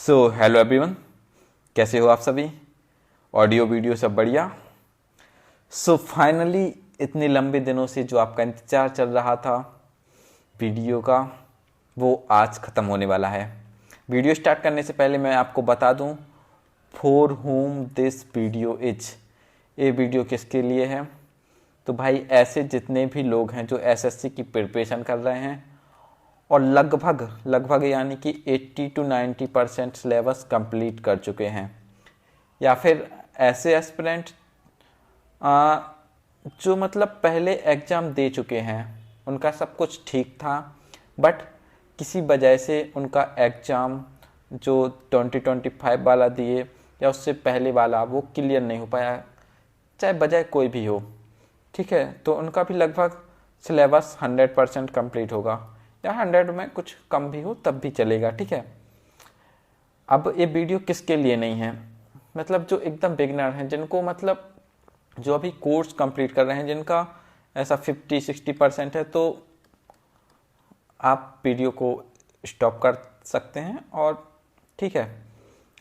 Hello everyone, कैसे हो आप सभी। ऑडियो वीडियो सब बढ़िया। फाइनली इतने लंबे दिनों से जो आपका इंतज़ार चल रहा था वीडियो का, वो आज ख़त्म होने वाला है। वीडियो स्टार्ट करने से पहले मैं आपको बता दूं for whom this video is. ये वीडियो किसके लिए है? तो भाई ऐसे जितने भी लोग हैं जो एसएससी की प्रिपरेशन कर रहे हैं और लगभग लगभग यानी कि 80 to 90% सिलेबस कंप्लीट कर चुके हैं, या फिर ऐसे एस्पिरेंट जो मतलब पहले एग्ज़ाम दे चुके हैं, उनका सब कुछ ठीक था बट किसी वजह से उनका एग्ज़ाम जो 2025 वाला दिए या उससे पहले वाला वो क्लियर नहीं हो पाया, चाहे वजह कोई भी हो, ठीक है। तो उनका भी लगभग सिलेबस 100% कंप्लीट होगा, या 100 में कुछ कम भी हो तब भी चलेगा, ठीक है। अब ये वीडियो किसके लिए नहीं है, मतलब जो एकदम बिगनर हैं, जिनको मतलब जो अभी कोर्स कंप्लीट कर रहे हैं, जिनका ऐसा 50-60% है, तो आप वीडियो को स्टॉप कर सकते हैं और ठीक है।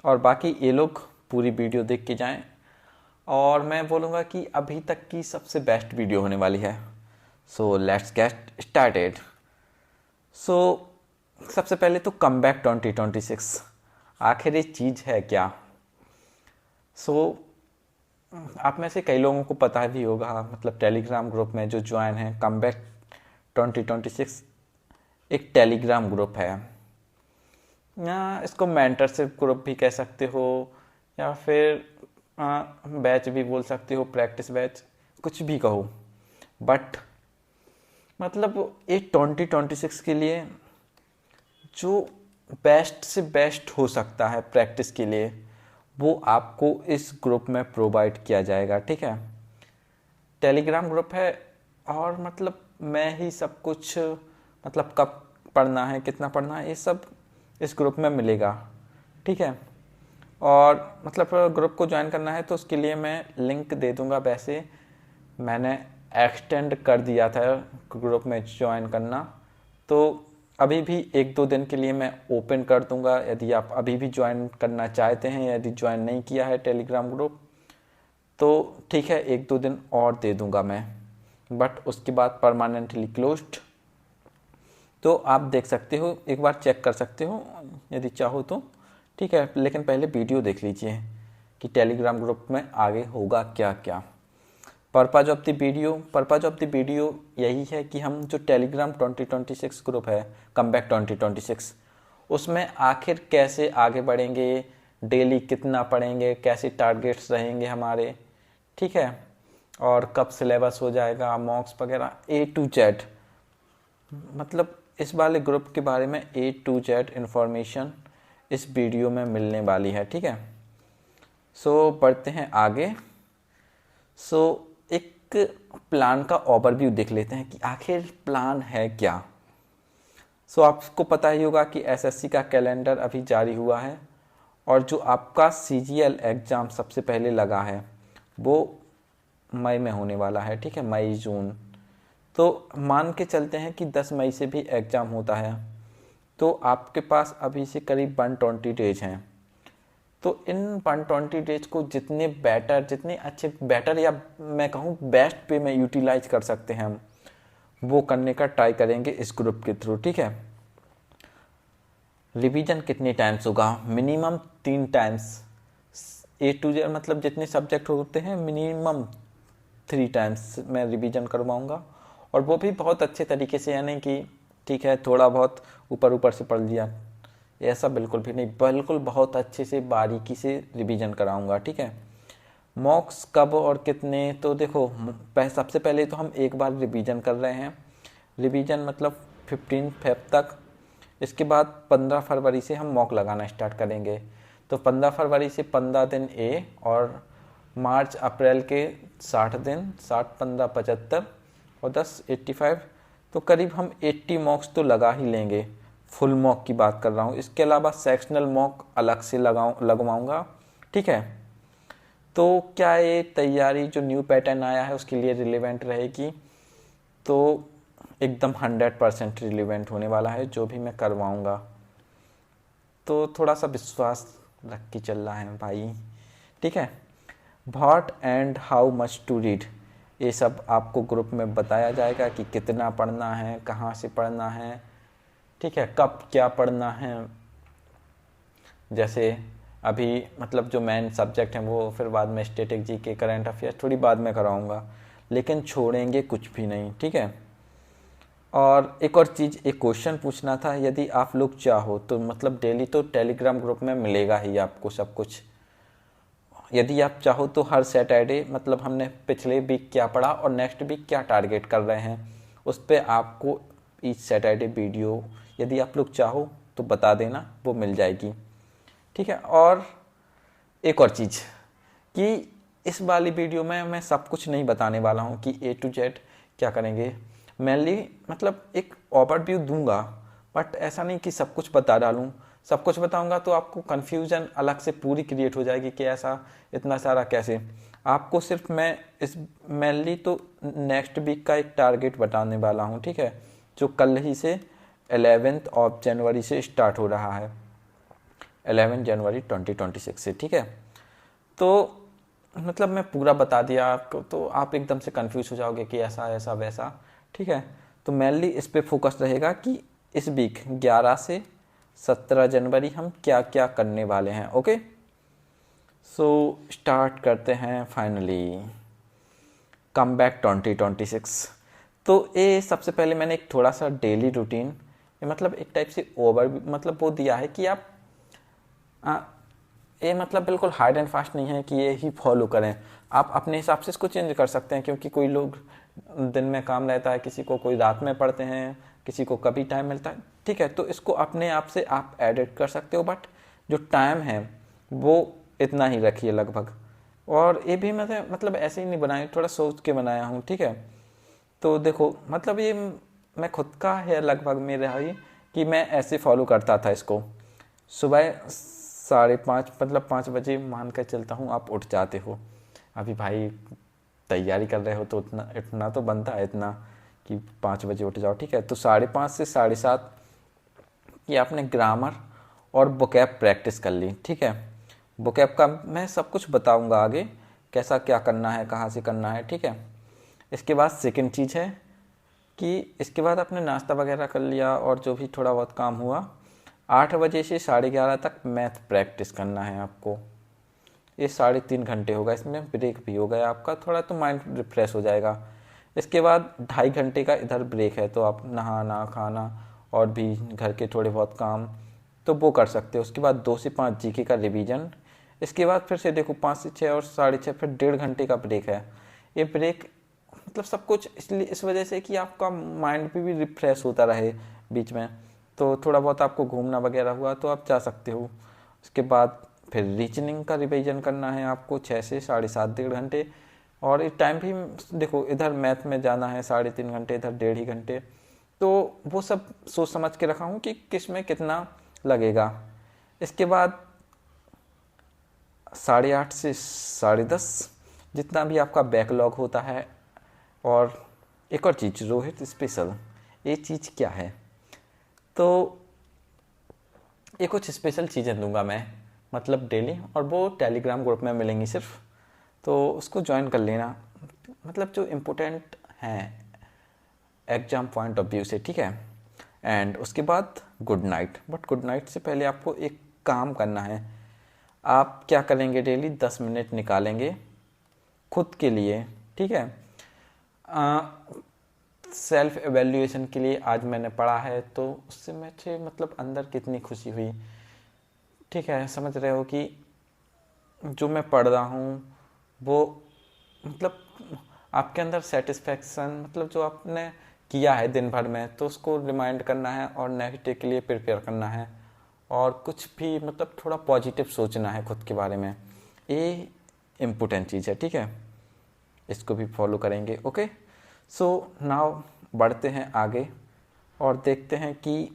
और बाकी ये लोग पूरी वीडियो देख के जाएं, और मैं बोलूँगा कि अभी तक की सबसे बेस्ट वीडियो होने वाली है। So let's get started. सबसे पहले तो कमबैक 2026 आखिर ये चीज़ है क्या? आप में से कई लोगों को पता भी होगा, मतलब टेलीग्राम ग्रुप में जो ज्वाइन है, कमबैक 2026 एक टेलीग्राम ग्रुप है, या इसको मेंटरशिप ग्रुप भी कह सकते हो, या फिर बैच भी बोल सकते हो, प्रैक्टिस बैच, कुछ भी कहो। बट मतलब ये 2026 के लिए जो बेस्ट से बेस्ट हो सकता है प्रैक्टिस के लिए, वो आपको इस ग्रुप में प्रोवाइड किया जाएगा, ठीक है। टेलीग्राम ग्रुप है, और मतलब मैं ही सब कुछ, मतलब कब पढ़ना है, कितना पढ़ना है, ये सब इस ग्रुप में मिलेगा, ठीक है। और मतलब ग्रुप को ज्वाइन करना है तो उसके लिए मैं लिंक दे दूंगा। वैसे मैंने एक्सटेंड कर दिया था ग्रुप में ज्वाइन करना, तो अभी भी 1-2 दिन के लिए मैं ओपन कर दूंगा, यदि आप अभी भी ज्वाइन करना चाहते हैं। यदि ज्वाइन नहीं किया है टेलीग्राम ग्रुप तो ठीक है, 1-2 दिन और दे दूंगा मैं, बट उसके बाद परमानेंटली क्लोज्ड। तो आप देख सकते हो, एक बार चेक कर सकते हो यदि चाहो तो, ठीक है। लेकिन पहले वीडियो देख लीजिए कि टेलीग्राम ग्रुप में आगे होगा क्या क्या। पर्पज ऑफ द वीडियो यही है कि हम जो टेलीग्राम 2026 ग्रुप है, कमबैक 2026, उसमें आखिर कैसे आगे बढ़ेंगे, डेली कितना पढ़ेंगे, कैसे टारगेट्स रहेंगे हमारे, ठीक है, और कब सिलेबस हो जाएगा, मॉक्स वगैरह, A to Z। मतलब इस वाले ग्रुप के बारे में A to Z इन्फॉर्मेशन इस वीडियो में मिलने वाली है, ठीक है। बढ़ते हैं आगे। एक प्लान का ओवरव्यू देख लेते हैं कि आखिर प्लान है क्या। आपको पता ही होगा कि एसएससी का कैलेंडर अभी जारी हुआ है, और जो आपका सीजीएल एग्ज़ाम सबसे पहले लगा है वो मई में होने वाला है, ठीक है, मई जून। तो मान के चलते हैं कि 10 मई से भी एग्ज़ाम होता है, तो आपके पास अभी से करीब 120 डेज हैं। तो इन 120 डेज को जितने अच्छे बेटर, या मैं कहूँ बेस्ट पे में यूटिलाइज कर सकते हैं हम, वो करने का ट्राई करेंगे इस ग्रुप के थ्रू, ठीक है। रिवीजन कितने टाइम्स होगा? Minimum 3 times. A to Z मतलब जितने सब्जेक्ट होते हैं मिनिमम 3 टाइम्स मैं रिवीजन करवाऊँगा, और वो भी बहुत अच्छे तरीके से, यानी कि ठीक है थोड़ा बहुत ऊपर ऊपर से पढ़ लिया, ऐसा बिल्कुल भी नहीं, बिल्कुल बहुत अच्छे से बारीकी से रिवीजन कराऊंगा, ठीक है। मॉक्स कब और कितने? तो देखो, सबसे पहले तो हम एक बार रिवीजन कर रहे हैं, रिवीजन मतलब 15 फेब तक। इसके बाद 15 फरवरी से हम मॉक लगाना स्टार्ट करेंगे। तो 15 फरवरी से 15 दिन ए, और मार्च अप्रैल के 60 दिन, 60 15 75 और 10 85, तो करीब हम 80 मॉक्स तो लगा ही लेंगे। फुल मॉक की बात कर रहा हूँ, इसके अलावा सेक्शनल मॉक अलग से लगवाऊँगा, ठीक है। तो क्या ये तैयारी जो न्यू पैटर्न आया है उसके लिए रिलेवेंट रहेगी? तो एकदम 100% रिलेवेंट होने वाला है जो भी मैं करवाऊँगा। तो थोड़ा सा विश्वास रख के चल रहा है भाई, ठीक है। What and how much to read, ये सब आपको ग्रुप में बताया जाएगा कि कितना पढ़ना है, कहाँ से पढ़ना है, ठीक है, कब क्या पढ़ना है। जैसे अभी मतलब जो मेन सब्जेक्ट हैं वो फिर बाद में स्टैटिक जीके करंट अफेयर्स थोड़ी बाद में कराऊंगा, लेकिन छोड़ेंगे कुछ भी नहीं, ठीक है। और एक और चीज़, एक क्वेश्चन पूछना था, यदि आप लोग चाहो तो मतलब डेली तो टेलीग्राम ग्रुप में मिलेगा ही आपको सब कुछ। यदि आप चाहो तो हर सैटरडे मतलब हमने पिछले वीक क्या पढ़ा और नेक्स्ट वीक क्या टारगेट कर रहे हैं, उस पर आपको ईच सैटरडे वीडियो यदि आप लोग चाहो तो बता देना, वो मिल जाएगी, ठीक है। और एक और चीज़ कि इस वाली वीडियो में मैं सब कुछ नहीं बताने वाला हूँ कि A to Z क्या करेंगे। मेनली मतलब एक ओवरव्यू दूंगा, बट ऐसा नहीं कि सब कुछ बता डालूँ। सब कुछ बताऊंगा तो आपको कन्फ्यूजन अलग से पूरी क्रिएट हो जाएगी कि ऐसा इतना सारा कैसे। आपको सिर्फ मैं इस मेनली तो नेक्स्ट वीक का एक टारगेट बताने वाला हूँ, ठीक है, जो कल ही से 11 जनवरी से स्टार्ट हो रहा है, 11 जनवरी 2026 से, ठीक है। तो मतलब मैं पूरा बता दिया आपको तो आप एकदम से कंफ्यूज हो जाओगे कि ऐसा ऐसा वैसा, ठीक है। तो मेनली इस पे फोकस रहेगा कि इस वीक 11 से 17 जनवरी हम क्या क्या करने वाले हैं, ओके। सो स्टार्ट करते हैं फाइनली कम बैक 2026। तो ये सबसे पहले मैंने एक थोड़ा सा डेली रूटीन, मतलब एक टाइप से ओवर मतलब वो दिया है कि आप ये मतलब बिल्कुल हार्ड एंड फास्ट नहीं है कि ये ही फॉलो करें, आप अपने हिसाब से इसको चेंज कर सकते हैं, क्योंकि कोई लोग दिन में काम रहता है, किसी को कोई रात में पढ़ते हैं, किसी को कभी टाइम मिलता है, ठीक है। तो इसको अपने आप से आप एडिट कर सकते हो, बट जो टाइम है वो इतना ही रखिए लगभग। और ये भी मैं मतलब ऐसे ही नहीं बनाया, थोड़ा सोच के बनाया हूँ, ठीक है। तो देखो मतलब ये मैं खुद का है लगभग मेरा ही कि मैं ऐसे फॉलो करता था इसको। सुबह 5:30 मतलब 5 बजे मान कर चलता हूँ आप उठ जाते हो, अभी भाई तैयारी कर रहे हो तो उतना इतना तो बनता है इतना कि 5 बजे उठ जाओ, ठीक है। तो 5:30 से 7:30 कि आपने ग्रामर और वोकैब प्रैक्टिस कर ली, ठीक है। वोकैब का मैं सब कुछ बताऊंगा आगे, कैसा क्या करना है, कहाँ से करना है, ठीक है। इसके बाद सेकंड चीज़ है कि इसके बाद आपने नाश्ता वगैरह कर लिया और जो भी थोड़ा बहुत काम हुआ, 8 बजे से 11:30 तक मैथ प्रैक्टिस करना है आपको। ये 3.5 घंटे होगा, इसमें ब्रेक भी हो गया आपका थोड़ा, तो माइंड रिफ्रेश हो जाएगा। इसके बाद 2.5 घंटे का इधर ब्रेक है, तो आप नहाना खाना और भी घर के थोड़े बहुत काम तो वो कर सकते हो। उसके बाद 2 से 5 जीके का रिवीजन। इसके बाद फिर से देखो 5 से 6 और 6:30 फिर 1.5 घंटे का ब्रेक है। ये ब्रेक मतलब सब कुछ इसलिए इस वजह से कि आपका माइंड भी रिफ्रेश होता रहे बीच में, तो थोड़ा बहुत आपको घूमना वगैरह हुआ तो आप जा सकते हो। उसके बाद फिर रीजनिंग का रिवीजन करना है आपको 6 से 7.5 1.5 घंटे, और इस टाइम भी देखो इधर मैथ में जाना है 3.5 घंटे, इधर 1.5 ही घंटे, तो वो सब सोच समझ के रखा हूँ कि किस में कितना लगेगा। इसके बाद 8:30 से 10:30 जितना भी आपका बैकलॉग होता है। और एक और चीज़ रोहित स्पेशल, ये चीज़ क्या है, तो ये कुछ स्पेशल चीज़ें दूंगा मैं मतलब डेली, और वो टेलीग्राम ग्रुप में मिलेंगी सिर्फ, तो उसको ज्वाइन कर लेना, मतलब जो इम्पोर्टेंट हैं एग्जाम पॉइंट ऑफ व्यू से, ठीक है। एंड उसके बाद good night, but good night से पहले आपको एक काम करना है। आप क्या करेंगे, डेली 10 मिनट निकालेंगे खुद के लिए, ठीक है। सेल्फ एवेल्यूएशन के लिए आज मैंने पढ़ा है तो उससे मुझे मतलब अंदर कितनी खुशी हुई, ठीक है। समझ रहे हो कि जो मैं पढ़ रहा हूँ वो मतलब आपके अंदर सेटिस्फैक्शन, मतलब जो आपने किया है दिन भर में तो उसको रिमाइंड करना है और नेक्स्ट डे के लिए प्रिपेयर करना है, और कुछ भी मतलब थोड़ा पॉजिटिव सोचना है खुद के बारे में। ये इम्पोर्टेंट चीज़ है, ठीक है, इसको भी फॉलो करेंगे, ओके। सो नाउ बढ़ते हैं आगे और देखते हैं कि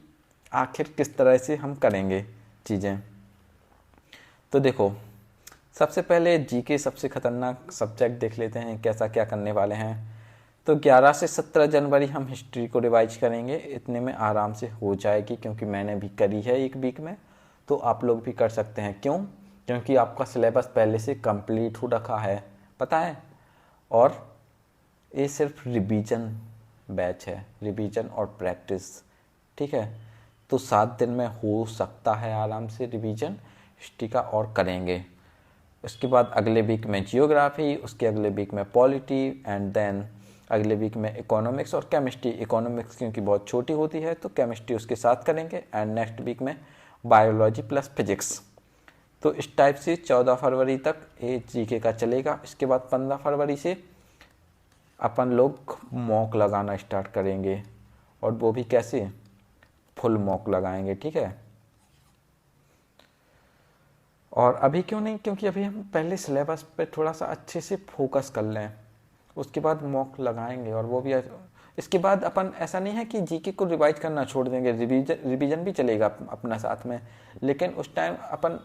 आखिर किस तरह से हम करेंगे चीज़ें। तो देखो सबसे पहले जीके सबसे खतरनाक सब्जेक्ट देख लेते हैं कैसा क्या करने वाले हैं। तो 11 से 17 जनवरी हम हिस्ट्री को रिवाइज करेंगे, इतने में आराम से हो जाएगी क्योंकि मैंने भी करी है एक वीक में, तो तो आप लोग भी कर सकते हैं। क्यों? क्योंकि आपका सिलेबस पहले से कंप्लीट हो रखा है, पता है। और ये सिर्फ रिवीजन बैच है, रिवीजन और प्रैक्टिस, ठीक है। तो 7 दिन में हो सकता है आराम से रिवीजन हिस्ट्री का, और करेंगे। उसके बाद अगले वीक में जियोग्राफी, उसके अगले वीक में पॉलिटी, एंड देन अगले वीक में इकोनॉमिक्स और केमिस्ट्री। इकोनॉमिक्स क्योंकि बहुत छोटी होती है तो केमिस्ट्री उसके साथ करेंगे, एंड नेक्स्ट वीक में बायोलॉजी प्लस फिजिक्स। तो इस टाइप से 14 फरवरी तक ये जीके का चलेगा। इसके बाद 15 फरवरी से अपन लोग मॉक लगाना स्टार्ट करेंगे, और वो भी कैसे, फुल मॉक लगाएंगे, ठीक है। और अभी क्यों नहीं, क्योंकि अभी हम पहले सिलेबस पे थोड़ा सा अच्छे से फोकस कर लें, उसके बाद मॉक लगाएंगे। और वो भी इसके बाद अपन ऐसा नहीं है कि जीके को रिवाइज करना छोड़ देंगे, रिवीजन भी चलेगा अपना साथ में, लेकिन उस टाइम अपन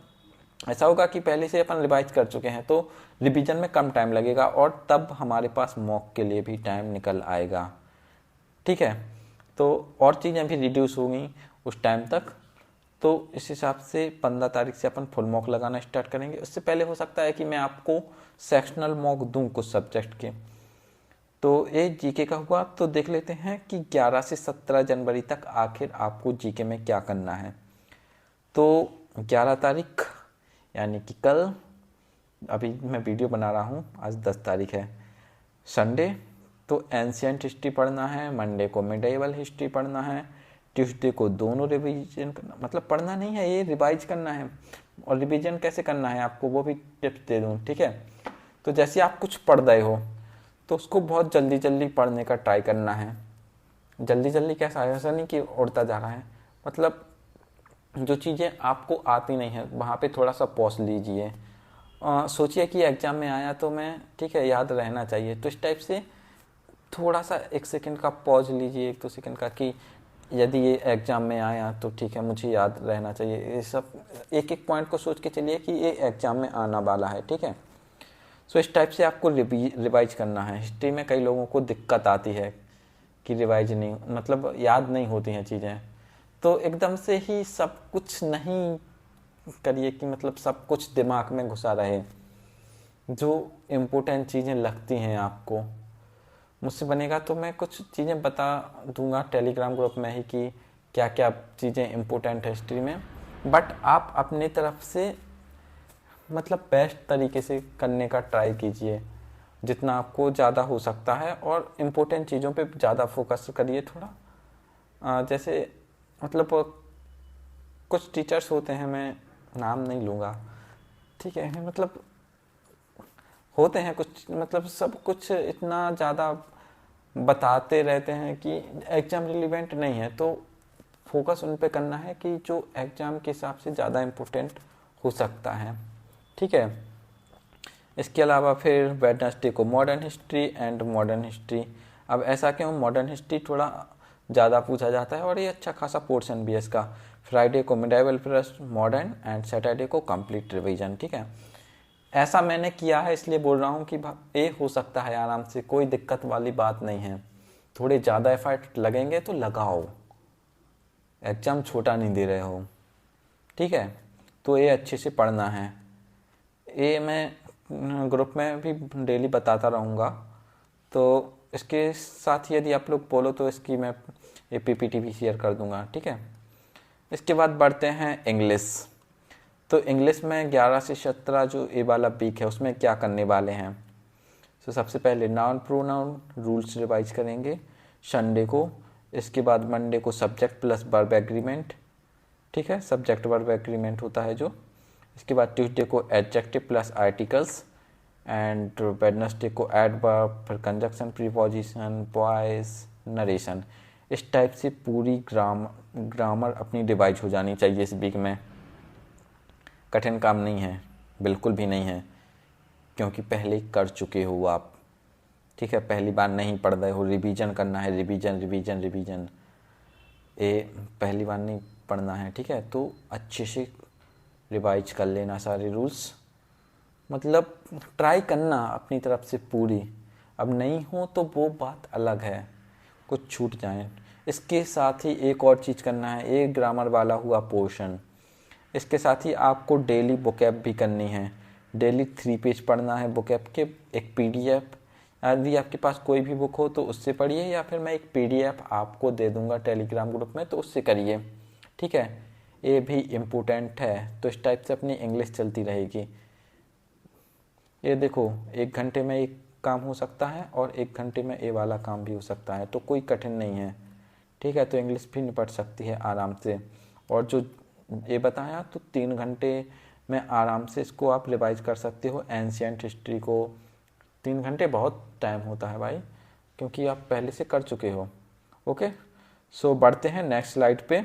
ऐसा होगा कि पहले से अपन रिवाइज कर चुके हैं तो रिवीजन में कम टाइम लगेगा, और तब हमारे पास मॉक के लिए भी टाइम निकल आएगा, ठीक है। तो और चीज़ें भी रिड्यूस होंगी उस टाइम तक। तो इस हिसाब से 15 तारीख से अपन फुल मॉक लगाना स्टार्ट करेंगे। उससे पहले हो सकता है कि मैं आपको सेक्शनल मॉक दूं कुछ सब्जेक्ट के। तो ये जीके का हुआ। तो देख लेते हैं कि 11 से 17 जनवरी तक आखिर आपको जीके में क्या करना है। तो 11 तारीख यानी कि कल, अभी मैं वीडियो बना रहा हूँ, आज 10 तारीख है, संडे। तो एंशियंट हिस्ट्री पढ़ना है, मंडे को मिडिवल हिस्ट्री पढ़ना है, ट्यूसडे को दोनों रिवीजन करना, मतलब पढ़ना नहीं है, ये रिवाइज करना है। और रिवीजन कैसे करना है आपको वो भी टिप्स दे दूँ, ठीक है। तो जैसे आप कुछ पढ़ रहे हो तो उसको बहुत जल्दी जल्दी पढ़ने का ट्राई करना है। जल्दी जल्दी कैसा है, ऐसा नहीं कि उड़ता जा रहा है, मतलब जो चीज़ें आपको आती नहीं है वहाँ पे थोड़ा सा पॉज लीजिए। सोचिए कि एग्ज़ाम में आया तो मैं, ठीक है, याद रहना चाहिए, तो इस टाइप से थोड़ा सा 1 सेकंड का पॉज लीजिए, 1-2 सेकंड का, कि यदि ये एग्ज़ाम में आया तो ठीक है, मुझे याद रहना चाहिए। ये सब एक एक पॉइंट को सोच के चलिए कि ये एग्ज़ाम में आना वाला है, ठीक है। सो इस टाइप से आपको रिवाइज करना है। हिस्ट्री में कई लोगों को दिक्कत आती है कि रिवाइज नहीं, मतलब याद नहीं होती हैं चीज़ें। तो एकदम से ही सब कुछ नहीं करिए कि मतलब सब कुछ दिमाग में घुसा रहे। जो इम्पोर्टेंट चीज़ें लगती हैं आपको, मुझसे बनेगा तो मैं कुछ चीज़ें बता दूंगा टेलीग्राम ग्रुप में ही कि क्या क्या चीज़ें इम्पोर्टेंट है हिस्ट्री में। बट आप अपने तरफ से मतलब बेस्ट तरीके से करने का ट्राई कीजिए, जितना आपको ज़्यादा हो सकता है, और इम्पोर्टेंट चीज़ों पे ज़्यादा फोकस करिए थोड़ा। जैसे मतलब कुछ टीचर्स होते हैं, मैं नाम नहीं लूँगा, ठीक है, मतलब होते हैं कुछ, मतलब सब कुछ इतना ज़्यादा बताते रहते हैं कि एग्ज़ाम रिलेवेंट नहीं है। तो फोकस उन पे करना है कि जो एग्ज़ाम के हिसाब से ज़्यादा इम्पोर्टेंट हो सकता है, ठीक है। इसके अलावा फिर वेडनेसडे को modern history and modern history. अब ऐसा क्यों, मॉडर्न हिस्ट्री थोड़ा ज़्यादा पूछा जाता है और ये अच्छा खासा पोर्शन भी है इसका। फ्राइडे को medieval plus modern, and Saturday को कंप्लीट रिवीजन, ठीक है। ऐसा मैंने किया है इसलिए बोल रहा हूँ कि ये हो सकता है आराम से, कोई दिक्कत वाली बात नहीं है। थोड़े ज़्यादा एफर्ट लगेंगे तो लगाओ, एग्ज़ाम छोटा नहीं दे रहे हो, ठीक है। तो ये अच्छे से पढ़ना है। ये मैं ग्रुप में भी डेली बताता रहूँगा। तो इसके साथ ही यदि आप लोग बोलो तो इसकी मैं ये पीपीटी भी शेयर कर दूँगा, ठीक है। इसके बाद बढ़ते हैं इंग्लिश। तो इंग्लिश में 11 से 17 जो ये वाला वीक है उसमें क्या करने वाले हैं। तो सबसे पहले नाउन प्रोनाउन रूल्स रिवाइज करेंगे संडे को। इसके बाद मंडे को सब्जेक्ट प्लस वर्ब एग्रीमेंट, ठीक है, सब्जेक्ट वर्ब एग्रीमेंट होता है जो। इसके बाद ट्यूसडे को adjective plus articles, and Wednesday को एडवर्ब, फिर कंजक्शन, प्रीपोजिशन, वॉइस, नरेशन। इस टाइप से पूरी ग्रामर अपनी रिवाइज हो जानी चाहिए इस वीक में। कठिन काम नहीं है, बिल्कुल भी नहीं है, क्योंकि पहले कर चुके हो आप, ठीक है। पहली बार नहीं पढ़ रहे हो, रिवीजन करना है, रिवीजन रिवीजन रिवीजन, ये पहली बार नहीं पढ़ना है, ठीक है। तो अच्छे से रिवाइज कर लेना सारे रूल्स, मतलब ट्राई करना अपनी तरफ से पूरी। अब नहीं हो तो वो बात अलग है, कुछ छूट जाए। इसके साथ ही एक और चीज़ करना है, एक ग्रामर वाला हुआ पोर्शन, इसके साथ ही आपको डेली बुकैप भी करनी है। डेली 3 पेज पढ़ना है बुकैप के, एक पीडीएफ। यदि आपके पास कोई भी बुक हो तो उससे पढ़िए, या फिर मैं एक पीडीएफ आपको दे दूंगा टेलीग्राम ग्रुप में, तो उससे करिए। ठीक है, ये भी इम्पोर्टेंट है। तो इस टाइप से अपनी इंग्लिश चलती रहेगी। ये देखो, 1 घंटे में एक काम हो सकता है और 1 घंटे में ये वाला काम भी हो सकता है, तो कोई कठिन नहीं है। ठीक है, तो इंग्लिश भी निपट सकती है आराम से। और जो ये बताया, तो 3 घंटे में आराम से इसको आप रिवाइज कर सकते हो। एंशियंट हिस्ट्री को 3 घंटे बहुत टाइम होता है भाई, क्योंकि आप पहले से कर चुके हो। ओके, सो बढ़ते हैं नेक्स्ट स्लाइड पे।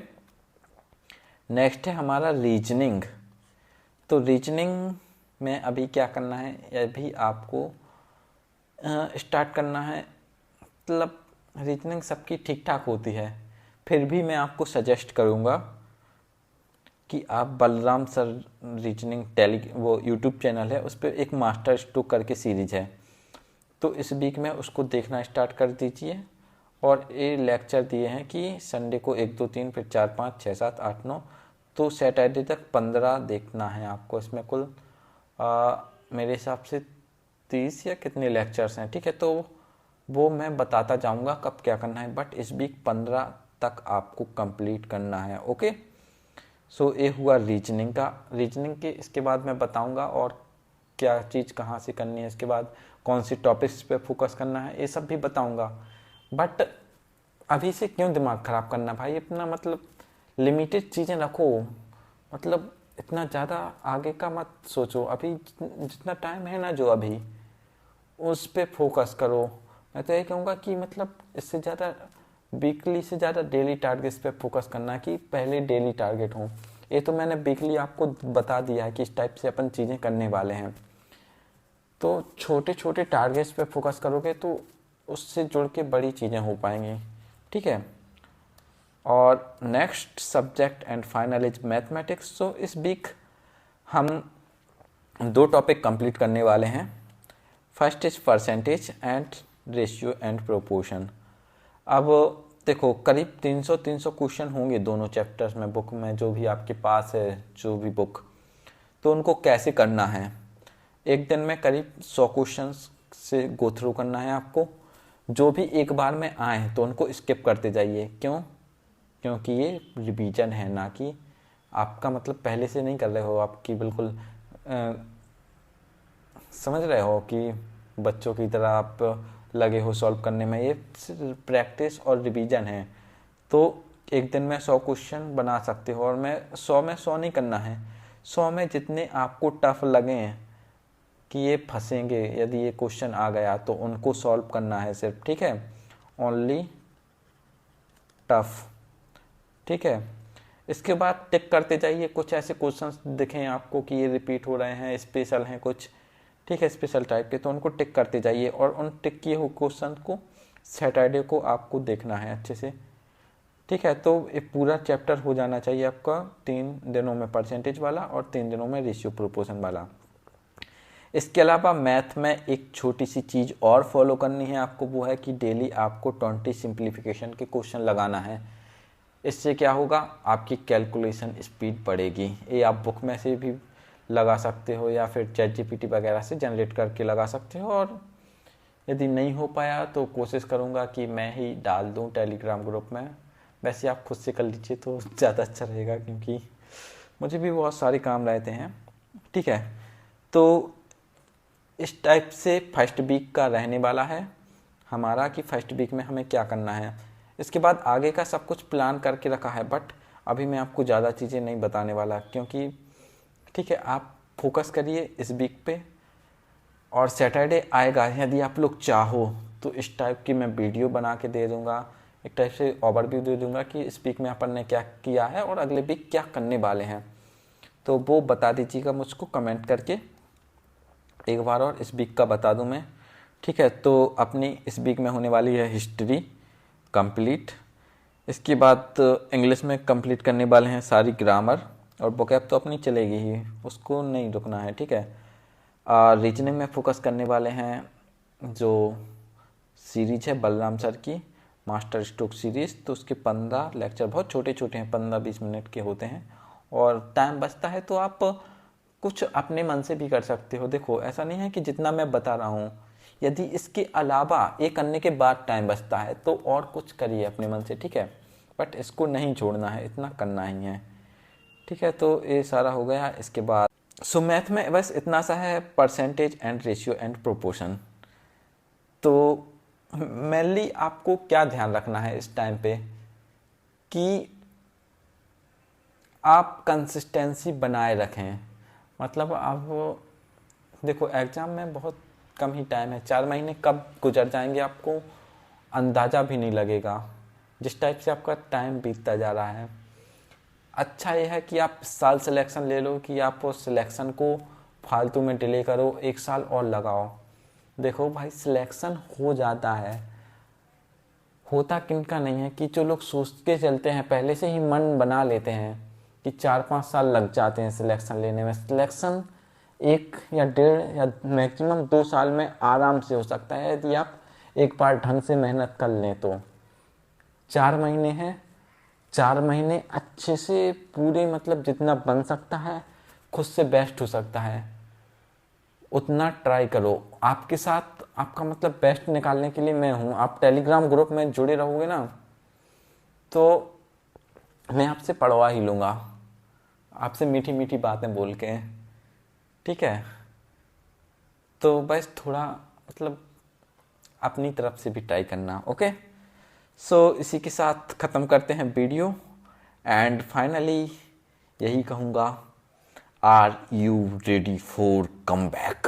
नेक्स्ट है हमारा रीजनिंग। तो रीजनिंग में अभी क्या करना है, यह भी आपको स्टार्ट करना है। मतलब रीजनिंग सबकी ठीक ठाक होती है, फिर भी मैं आपको सजेस्ट करूँगा कि आप बलराम सर रीजनिंग वो यूट्यूब चैनल है, उस पर एक मास्टर स्ट्रोक करके सीरीज है, तो इस वीक में उसको देखना स्टार्ट कर दीजिए। और ये लेक्चर दिए हैं कि संडे को 1 2 3 फिर 4 5 6 7 8 9, तो सैटरडे तक 15 देखना है आपको। इसमें कुल मेरे हिसाब से 30 या कितने लेक्चर्स हैं। ठीक है, तो वो मैं बताता जाऊंगा कब क्या करना है, बट इस वीक 15 तक आपको कंप्लीट करना है। ओके, सो ये हुआ रीजनिंग का। रीजनिंग के इसके बाद मैं बताऊंगा और क्या चीज़ कहाँ से करनी है, इसके बाद कौन सी टॉपिक्स पे फोकस करना है, ये सब भी बताऊंगा। बट अभी से क्यों दिमाग ख़राब करना भाई अपना, मतलब लिमिटेड चीज़ें रखो। मतलब इतना ज़्यादा आगे का मत सोचो। अभी जितना टाइम है ना जो अभी, उस पे फोकस करो। मैं तो ये कहूँगा कि मतलब इससे ज़्यादा वीकली से ज़्यादा डेली टारगेट्स पे फोकस करना, कि पहले डेली टारगेट हो। ये तो मैंने वीकली आपको बता दिया है कि इस टाइप से अपन चीज़ें करने वाले हैं। तो छोटे छोटे टारगेट्स पे फोकस करोगे तो उससे जुड़ के बड़ी चीज़ें हो पाएंगी। ठीक है, और next subject and final is mathematics. So इस वीक हम 2 टॉपिक कंप्लीट करने वाले हैं। First is percentage and ratio and proportion. अब देखो, करीब 300 क्वेश्चन होंगे दोनों चैप्टर्स में, बुक में जो भी आपके पास है जो भी बुक, तो उनको कैसे करना है। एक दिन में करीब 100 क्वेश्चन से गो थ्रू करना है आपको। जो भी एक बार में आए तो उनको स्किप करते जाइए। क्यों? क्योंकि ये रिवीजन है, ना कि आपका मतलब पहले से नहीं कर रहे हो, आपकी बिल्कुल समझ रहे हो कि बच्चों की तरह आप लगे हो सॉल्व करने में। ये प्रैक्टिस और रिवीजन है। तो एक दिन में 100 क्वेश्चन बना सकते हो, और मैं 100 में 100 नहीं करना है, 100 में जितने आपको टफ लगे कि ये फंसेंगे यदि ये क्वेश्चन आ गया, तो उनको सॉल्व करना है सिर्फ। ठीक है, ओनली टफ। ठीक है, इसके बाद टिक करते जाइए। कुछ ऐसे क्वेश्चंस दिखें आपको कि ये रिपीट हो रहे हैं, स्पेशल हैं कुछ, ठीक है, स्पेशल टाइप के, तो उनको टिक करते जाइए। और उन टिक किए हुए क्वेश्चन को सैटरडे को आपको देखना है अच्छे से। ठीक है, तो ये पूरा चैप्टर हो जाना चाहिए आपका 3 दिनों में परसेंटेज वाला और 3 दिनों में रेशियो प्रोपोर्शन वाला। इसके अलावा मैथ में एक छोटी सी चीज़ और फॉलो करनी है आपको, वो है कि डेली आपको 20 सिंप्लीफिकेशन के क्वेश्चन लगाना है। इससे क्या होगा, आपकी कैलकुलेशन स्पीड बढ़ेगी। ये आप बुक में से भी लगा सकते हो या फिर ChatGPT वगैरह से जनरेट करके लगा सकते हो। और यदि नहीं हो पाया तो कोशिश करूँगा कि मैं ही डाल दूँ टेलीग्राम ग्रुप में। वैसे आप खुद से कर लीजिए तो ज़्यादा अच्छा रहेगा, क्योंकि मुझे भी बहुत सारे काम रहते हैं। ठीक है, तो इस टाइप से फर्स्ट वीक का रहने वाला है हमारा, कि फर्स्ट वीक में हमें क्या करना है। इसके बाद आगे का सब कुछ प्लान करके रखा है, बट अभी मैं आपको ज़्यादा चीज़ें नहीं बताने वाला, क्योंकि ठीक है, आप फोकस करिए इस वीक पे। और सैटरडे आएगा, यदि आप लोग चाहो तो इस टाइप की मैं वीडियो बना के दे दूँगा, एक टाइप से ओवरव्यू दे दूँगा कि इस वीक में अपन ने क्या किया है और अगले वीक क्या करने वाले हैं। तो वो बता दीजिएगा मुझको कमेंट करके एक बार, और इस वीक का बता दूं मैं। ठीक है, तो अपनी इस वीक में होने वाली है हिस्ट्री कंप्लीट। इसके बाद इंग्लिश में कंप्लीट करने वाले हैं सारी ग्रामर, और वोकैब तो अपनी चलेगी ही, उसको नहीं रुकना है। ठीक है, रीजनिंग में फोकस करने वाले हैं जो सीरीज है बलराम सर की मास्टर स्ट्रोक सीरीज, तो उसके 15 लेक्चर बहुत छोटे छोटे हैं, 15-20 मिनट के होते हैं, और टाइम बचता है तो आप कुछ अपने मन से भी कर सकते हो। देखो ऐसा नहीं है कि जितना मैं बता रहा हूँ, यदि इसके अलावा ये करने के बाद टाइम बचता है तो और कुछ करिए अपने मन से, ठीक है। बट इसको नहीं छोड़ना है, इतना करना ही है, ठीक है। तो ये सारा हो गया। इसके बाद सो मैथ में बस इतना सा है, percentage and ratio and proportion. तो मेनली आपको क्या ध्यान रखना है इस टाइम पे कि आप कंसिस्टेंसी बनाए रखें। मतलब आप देखो एग्ज़ाम में बहुत कम ही टाइम है, 4 महीने कब गुजर जाएंगे आपको अंदाज़ा भी नहीं लगेगा, जिस टाइप से आपका टाइम बीतता जा रहा है। अच्छा ये है कि आप साल सिलेक्शन ले लो कि आप उस सिलेक्शन को फालतू में डिले करो, 1 साल और लगाओ। देखो भाई सिलेक्शन हो जाता है, होता किनका नहीं है कि जो लोग सोच के चलते हैं, पहले से ही मन बना लेते हैं कि 4-5 साल लग जाते हैं सिलेक्शन लेने में। सिलेक्शन 1 या 1.5 या मैक्सिमम 2 साल में आराम से हो सकता है यदि आप एक बार ढंग से मेहनत कर लें तो। 4 महीने हैं, 4 महीने अच्छे से पूरे मतलब जितना बन सकता है, खुद से बेस्ट हो सकता है उतना ट्राई करो। आपके साथ आपका मतलब बेस्ट निकालने के लिए मैं हूँ। आप टेलीग्राम ग्रुप में जुड़े रहोगे ना तो मैं आपसे पढ़वा ही लूँगा, आपसे मीठी मीठी बातें बोल के, ठीक है। तो बस थोड़ा मतलब अपनी तरफ से भी ट्राई करना, ओके। सो इसी के साथ ख़त्म करते हैं वीडियो एंड फाइनली यही कहूँगा, are you ready for come back.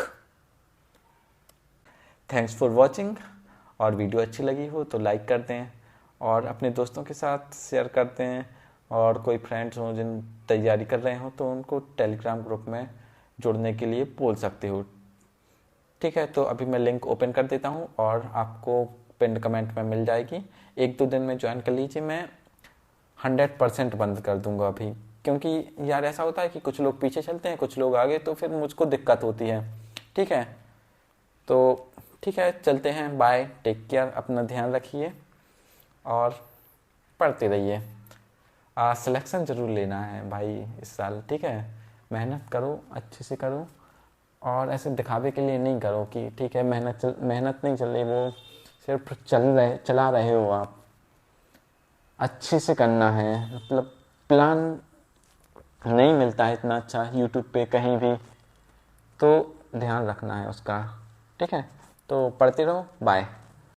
Thanks for watching. और वीडियो अच्छी लगी हो तो लाइक कर दें और अपने दोस्तों के साथ शेयर करते हैं, और कोई फ्रेंड्स हों जिन तैयारी कर रहे हो तो उनको टेलीग्राम ग्रुप में जुड़ने के लिए बोल सकते हो, ठीक है। तो अभी मैं लिंक ओपन कर देता हूँ और आपको पिन कमेंट में मिल जाएगी। 1-2 दिन में ज्वाइन कर लीजिए, मैं 100% बंद कर दूंगा अभी, क्योंकि यार ऐसा होता है कि कुछ लोग पीछे चलते हैं कुछ लोग आगे, तो फिर मुझको दिक्कत होती है, ठीक है। तो ठीक है, चलते हैं, बाय, टेक केयर, अपना ध्यान रखिए और पढ़ते रहिए। सिलेक्शन ज़रूर लेना है भाई इस साल, ठीक है। मेहनत करो, अच्छे से करो, और ऐसे दिखावे के लिए नहीं करो कि ठीक है मेहनत नहीं चल रही, वो सिर्फ चला रहे हो आप। अच्छे से करना है, मतलब प्लान नहीं मिलता है इतना अच्छा यूट्यूब पे कहीं भी, तो ध्यान रखना है उसका, ठीक है। तो पढ़ते रहो, बाय।